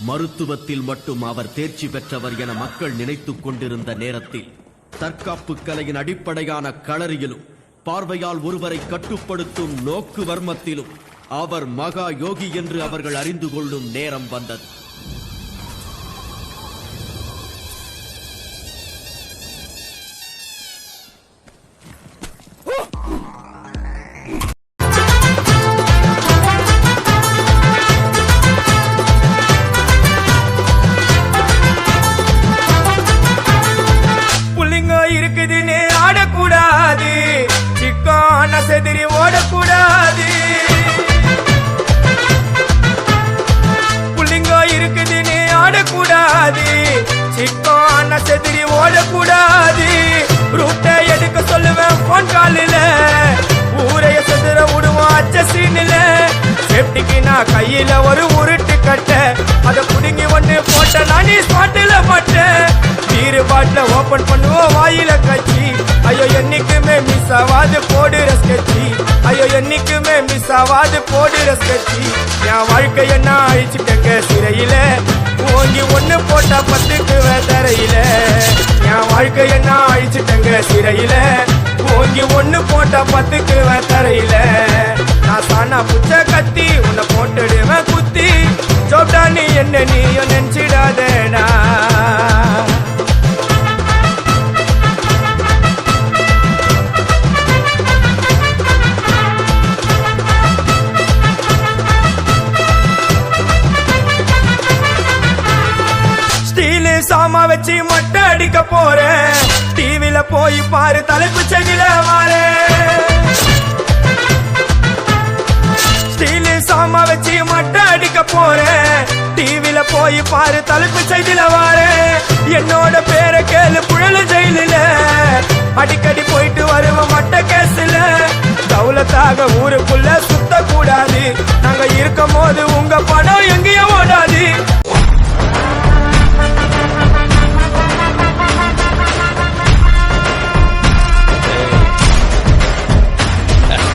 மருத்துவத்தில் மட்டும் அவர் தேர்ச்சி பெற்றவர் என மக்கள் நினைத்துக் கொண்டிருந்த நேரத்தில் தற்காப்பு கலையின் அடிப்படையான களரியிலும் பார்வையால் ஒருவரை கட்டுப்படுத்தும் நோக்கு வர்மத்திலும் அவர் மகா யோகி என்று அவர்கள் அறிந்து கொள்ளும் நேரம் வந்தது. செதிரி ஓடக்கூடாது, புள்ளிங்கோ இருக்குதுன்னு ஆடக்கூடாது, சிக்கான செதிரி ஓடக்கூடாது. ரூட்டை எடுக்க சொல்லுவேன் போன் காலில, ஊரைய செதுற விடுவோம் அச்ச சீனில. சேப்டிக்கு நான் கையில ஒரு உருட்டு கட்ட, அதை புடுங்கி ஒண்ணு போட்ட நான் ஸ்பாட்டில மாட்டேன். பீரு பாட்டில ஓபன் பண்ணுவோம் வாயில கட்சி, ஐயோ என்னைக்குமே மிஸ் ஆவாது போடுற ஸ்கெட்சி, ஐயோ என்னைக்குமே மிஸ் ஆவாது போடுற ஸ்கெட்சி. என் வாழ்க்கைய நான் அழிச்சிட்டேங்க சிறையில, ஓங்கி ஒண்ணு போட்டா 10க்கு தரையில. என் வாழ்க்கைய நான் அழிச்சிட்டேங்க சிறையில, ஓங்கி ஒண்ணு போட்டா 10க்கு தரையில. நான் சானா புச்ச கத்தி உன்னை போட்டுடுவேன் குத்தி, சோப்டா நீ என்ன நீயும் நினைச்சிடாதேடா. சாமா வச்சு மட்டை அடிக்க போறேன், டிவில போய் பாரு தலைப்பு செடியில வாரேன். ஸ்டீல் சாமா வச்சு மட்டை அடிக்க போறேன், டிவில போய் பாரு தலைப்பு செடியில வாரேன். என்னோட பேரை கேளு புழல ஜெயிலில, அடிக்கடி போயிட்டு வருவோம் மட்ட கேஸ்ல.